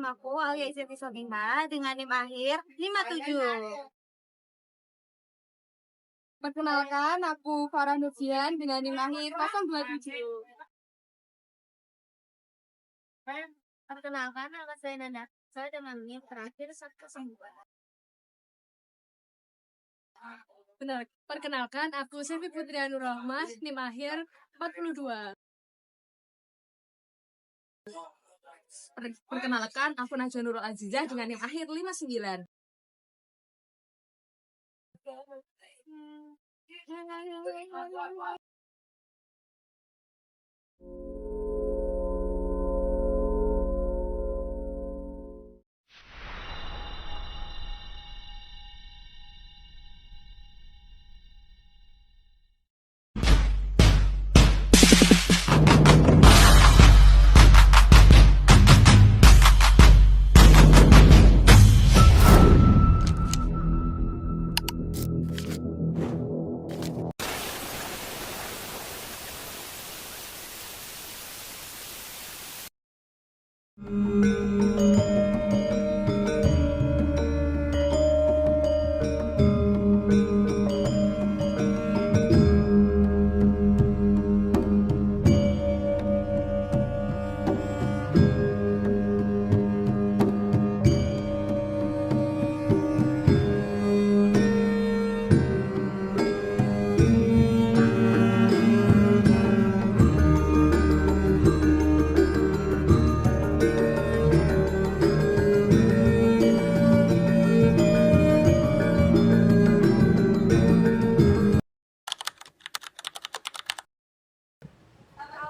namaku Alia Izati Sobina dengan NIM akhir 57. Perkenalkan, aku Farah Nurjian dengan NIM akhir 027. Perkenalkan, nama saya Nanda. Saya dengan NIM terakhir 102. Benar. Perkenalkan, aku Sevi Putri Anur Rahmah, NIM akhir 42. Perkenalkan, aku Najwa Nurul Azizah dengan NIM akhir 59.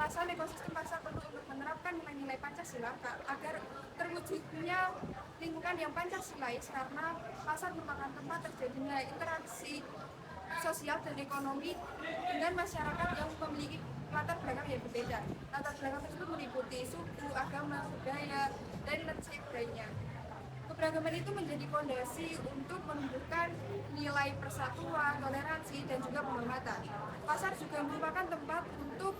Alasan ekosistem pasar perlu untuk menerapkan nilai-nilai Pancasila agar terwujudnya lingkungan yang Pancasilais, karena pasar merupakan tempat terjadinya interaksi sosial dan ekonomi dengan masyarakat yang memiliki latar belakang yang berbeda. Latar belakang tersebut meliputi suku, agama, budaya, dan lain sebagainya. Keberagaman itu menjadi fondasi untuk menumbuhkan nilai persatuan, toleransi, dan juga penghormatan. Pasar juga merupakan tempat untuk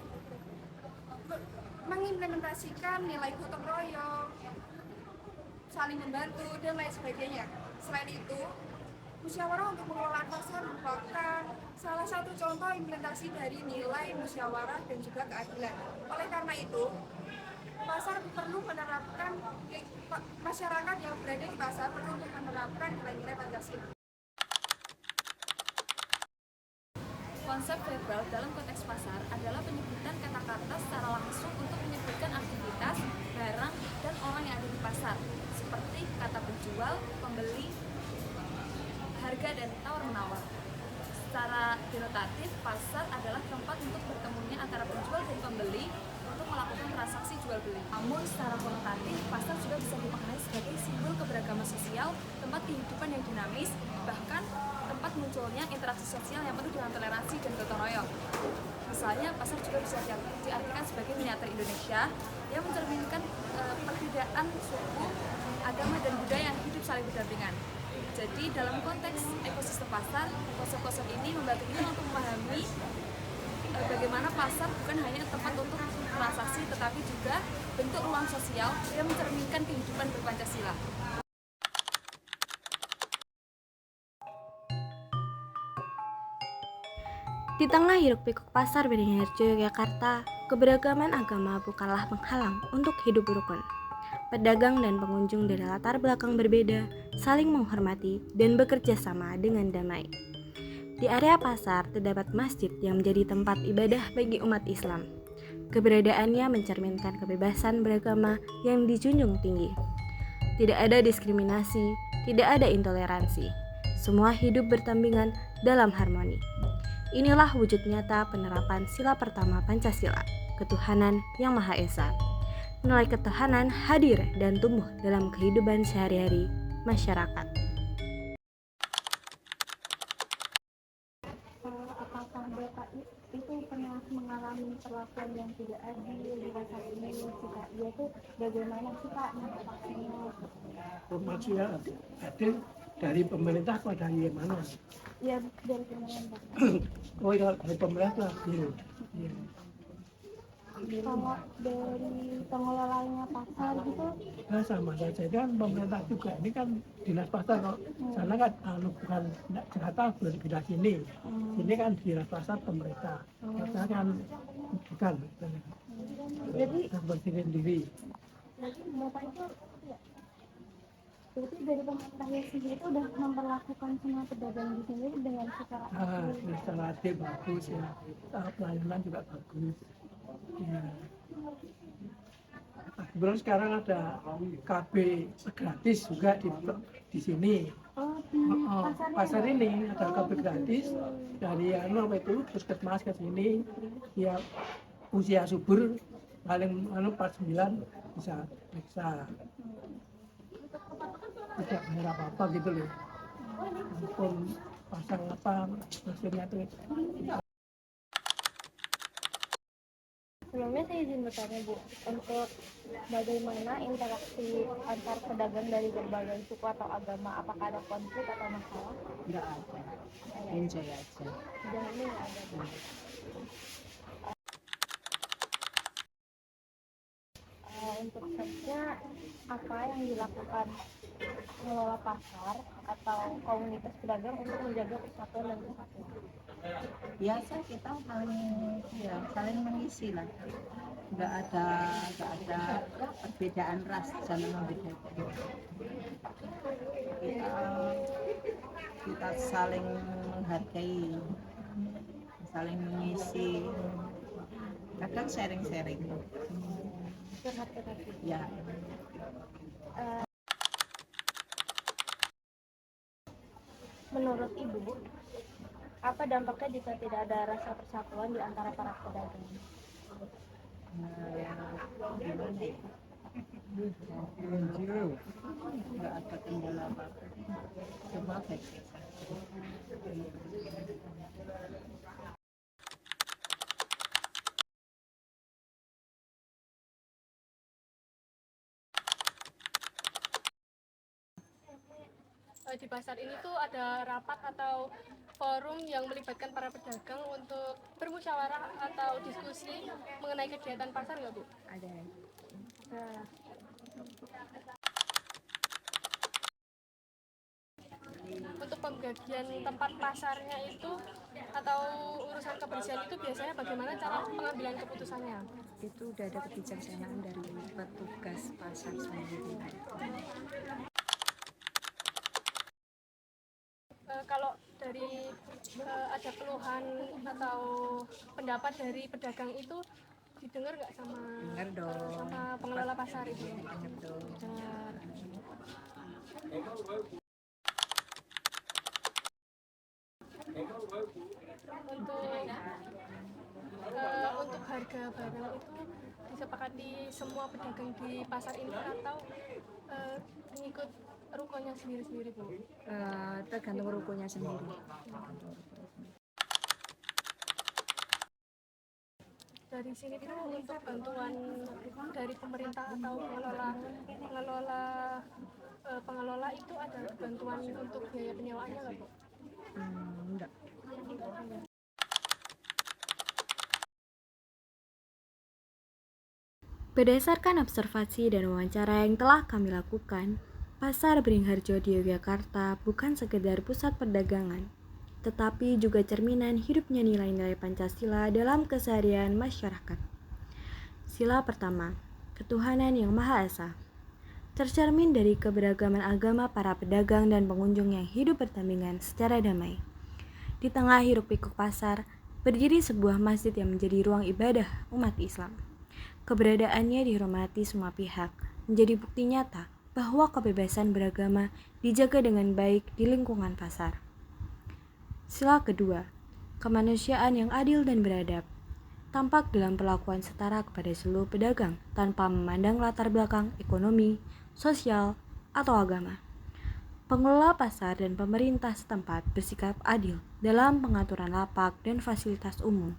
mengimplementasikan nilai gotong royong, saling membantu, dan lain sebagainya. Selain itu, musyawarah untuk pengelolaan pasar merupakan salah satu contoh implementasi dari nilai musyawarah dan juga keadilan. Oleh karena itu, pasar perlu menerapkan, masyarakat yang berada di pasar perlu untuk menerapkan nilai-nilai Pancasila. Konsep verbal dalam konteks pasar adalah penyebutan kata-kata secara langsung untuk menyebutkan aktivitas, barang, dan orang yang ada di pasar, seperti kata penjual, pembeli, harga, dan tawar-menawar. Secara denotatif, pasar adalah tempat untuk bertemunya antara penjual dan pembeli untuk melakukan transaksi jual-beli. Namun secara konotatif, pasar juga bisa dimaknai sebagai simbol keberagaman sosial, tempat kehidupan yang dinamis, bahkan tempat munculnya interaksi sosial yang penuh dengan toleransi dan gotong royong. Misalnya, pasar juga bisa diartikan sebagai miniatur Indonesia yang mencerminkan perbedaan suku, agama, dan budaya yang hidup saling berdampingan. Jadi, dalam konteks ekosistem pasar, konsep-konsep ini membantu kita untuk memahami bagaimana pasar bukan hanya tempat untuk transaksi, tetapi juga bentuk ruang sosial yang mencerminkan kehidupan berpancasila. Di tengah hiruk-pikuk pasar Beringharjo, Yogyakarta, keberagaman agama bukanlah penghalang untuk hidup rukun. Pedagang dan pengunjung dari latar belakang berbeda saling menghormati dan bekerja sama dengan damai. Di area pasar terdapat masjid yang menjadi tempat ibadah bagi umat Islam. Keberadaannya mencerminkan kebebasan beragama yang dijunjung tinggi. Tidak ada diskriminasi, tidak ada intoleransi. Semua hidup berdampingan dalam harmoni. Inilah wujud nyata penerapan sila pertama Pancasila, ketuhanan yang Maha Esa. Nilai ketuhanan hadir dan tumbuh dalam kehidupan sehari-hari masyarakat. Apakah Bapak itu pernah mengalami perlakuan yang tidak adil di pasar ini? Jika iya, itu bagaimana sih Pak mengatasinya? Informasi yang adil dari pemerintah pada yang mana? Ya, dari pemerintah. Oh ya, dari pemerintah. Iya. Kalau dari pengelolanya pasar gitu, sama saja. Ini kan pemerintah juga. Ini kan dinas pasar kok. Sana kan bukan Jakarta berpindah sini. Ini kan dinas pasar pemerintah. Karena kan bukan. Jadi Berdiri sendiri. Bapak itu ya, berarti dari pemerintahnya sendiri itu udah memperlakukan semua pedagang di sini dengan secara Secara adil bagus ya. Pelayanan juga bagus. Ya. Kebetulan sekarang ada KB gratis juga di sini. Pasar ini ada KB gratis dari apa itu puskesmas ke sini. Ya usia subur paling 49 bisa periksa. Tidak bayar apa-apa gitu loh. Walaupun pasang apa mesinnya itu. Sebelumnya saya izin bertanya Bu, untuk bagaimana interaksi antar pedagang dari berbagai suku atau agama, apakah ada konflik atau masalah? Nggak ada, enjoy aja. Jangan ini nggak ada Bu. Untuk selanjutnya, apa yang dilakukan pengelola pasar atau komunitas pedagang untuk menjaga persatuan dan kesatuan? Biasa kita saling mengisi lah. Nggak ada perbedaan ras, jangan membedakan. Kita saling menghargai, saling mengisi. Kadang sharing-sharing. Curhat-curhat. Ya. Menurut Ibu, apa dampaknya jika tidak ada rasa persatuan di antara para pedagang? Gimana ya? Nggak ada kendala apa-apa. Coba baik-baik saja. Di pasar ini tuh ada rapat atau forum yang melibatkan para pedagang untuk bermusyawarah atau diskusi mengenai kegiatan pasar nggak Bu? Ada. Untuk pembagian tempat pasarnya itu atau urusan kebersihan itu biasanya bagaimana cara pengambilan keputusannya? Itu udah ada kebijaksanaan dari petugas pasar sendiri. Kalau dari ada keluhan atau pendapat dari pedagang itu didengar nggak sama Dengar dong. sama pengelola pasar itu? Dengar dong. Dengar. Untuk harga barang itu disepakati semua pedagang di pasar ini atau mengikut rukonya sendiri-sendiri Bu? Tergantung rukonya sendiri. Dari sini tuh untuk bantuan dari pemerintah atau pengelola itu ada bantuan untuk biaya penyewaannya nggak Bu? Enggak. Berdasarkan observasi dan wawancara yang telah kami lakukan, Pasar Beringharjo di Yogyakarta bukan sekedar pusat perdagangan, tetapi juga cerminan hidupnya nilai-nilai Pancasila dalam keseharian masyarakat. Sila pertama, ketuhanan yang Maha Esa, tercermin dari keberagaman agama para pedagang dan pengunjung yang hidup berdampingan secara damai. Di tengah hiruk-pikuk pasar, berdiri sebuah masjid yang menjadi ruang ibadah umat Islam. Keberadaannya dihormati semua pihak, menjadi bukti nyata bahwa kebebasan beragama dijaga dengan baik di lingkungan pasar. Sila kedua, kemanusiaan yang adil dan beradab, tampak dalam perlakuan setara kepada seluruh pedagang tanpa memandang latar belakang ekonomi, sosial, atau agama. Pengelola pasar dan pemerintah setempat bersikap adil dalam pengaturan lapak dan fasilitas umum.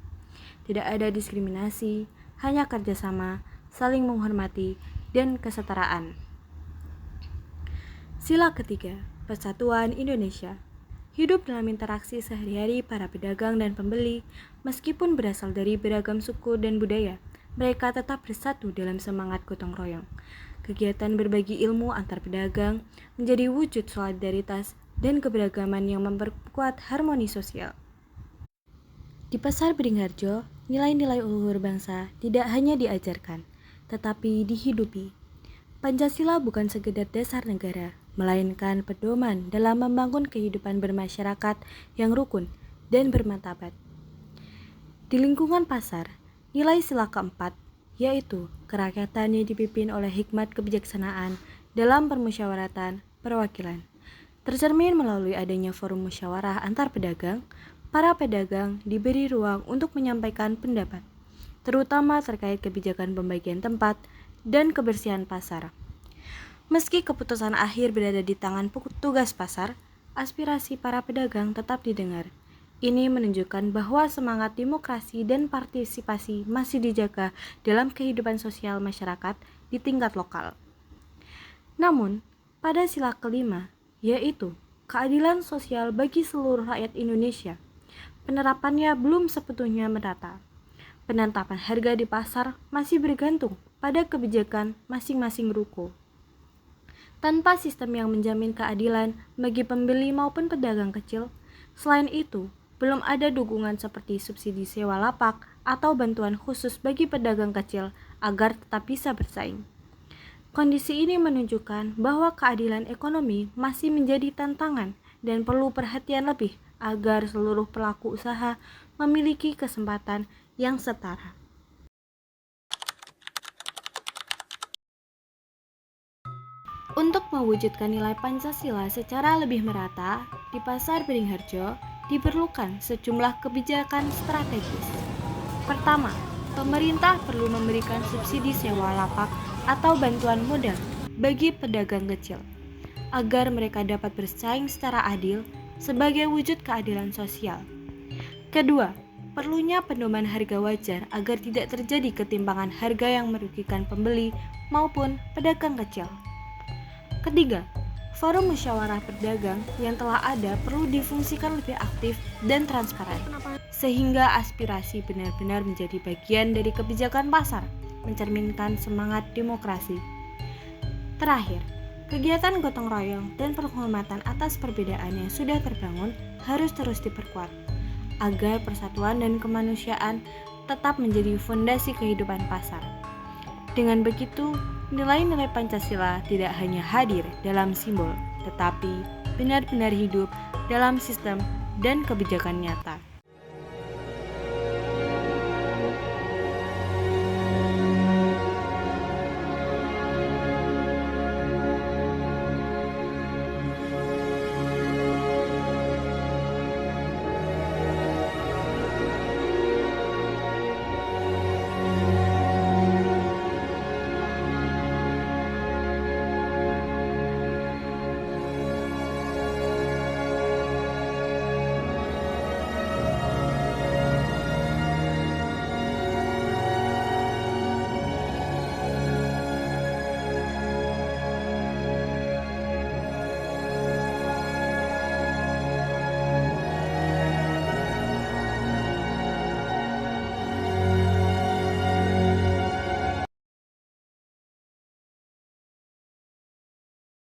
Tidak ada diskriminasi, hanya kerjasama, saling menghormati, dan kesetaraan. Sila ketiga, persatuan Indonesia. Hidup dalam interaksi sehari-hari para pedagang dan pembeli, meskipun berasal dari beragam suku dan budaya, mereka tetap bersatu dalam semangat gotong royong. kegiatan berbagi ilmu antar pedagang menjadi wujud solidaritas dan keberagaman yang memperkuat harmoni sosial. Di Pasar Beringharjo, nilai-nilai luhur bangsa tidak hanya diajarkan, tetapi dihidupi. Pancasila bukan sekedar dasar negara, melainkan pedoman dalam membangun kehidupan bermasyarakat yang rukun dan bermartabat. Di lingkungan pasar, nilai sila keempat, yaitu kerakyatan yang dipimpin oleh hikmat kebijaksanaan dalam permusyawaratan perwakilan, tercermin melalui adanya forum musyawarah antar pedagang. Para pedagang diberi ruang untuk menyampaikan pendapat, terutama terkait kebijakan pembagian tempat dan kebersihan pasar. Meski keputusan akhir berada di tangan petugas pasar, aspirasi para pedagang tetap didengar. Ini menunjukkan bahwa semangat demokrasi dan partisipasi masih dijaga dalam kehidupan sosial masyarakat di tingkat lokal. Namun, pada sila kelima, yaitu keadilan sosial bagi seluruh rakyat Indonesia, penerapannya belum sepenuhnya merata. Penetapan harga di pasar masih bergantung pada kebijakan masing-masing ruko. Tanpa sistem yang menjamin keadilan bagi pembeli maupun pedagang kecil, selain itu, belum ada dukungan seperti subsidi sewa lapak atau bantuan khusus bagi pedagang kecil agar tetap bisa bersaing. Kondisi ini menunjukkan bahwa keadilan ekonomi masih menjadi tantangan dan perlu perhatian lebih agar seluruh pelaku usaha memiliki kesempatan yang setara. Untuk mewujudkan nilai Pancasila secara lebih merata, di Pasar Beringharjo diperlukan sejumlah kebijakan strategis. Pertama, pemerintah perlu memberikan subsidi sewa lapak atau bantuan modal bagi pedagang kecil, agar mereka dapat bersaing secara adil sebagai wujud keadilan sosial. Kedua, perlunya pedoman harga wajar agar tidak terjadi ketimpangan harga yang merugikan pembeli maupun pedagang kecil. Ketiga, forum musyawarah pedagang yang telah ada perlu difungsikan lebih aktif dan transparan, sehingga aspirasi benar-benar menjadi bagian dari kebijakan pasar, mencerminkan semangat demokrasi. Terakhir, kegiatan gotong royong dan penghormatan atas perbedaan yang sudah terbangun harus terus diperkuat, agar persatuan dan kemanusiaan tetap menjadi fondasi kehidupan pasar. Dengan begitu, nilai-nilai Pancasila tidak hanya hadir dalam simbol, tetapi benar-benar hidup dalam sistem dan kebijakan nyata.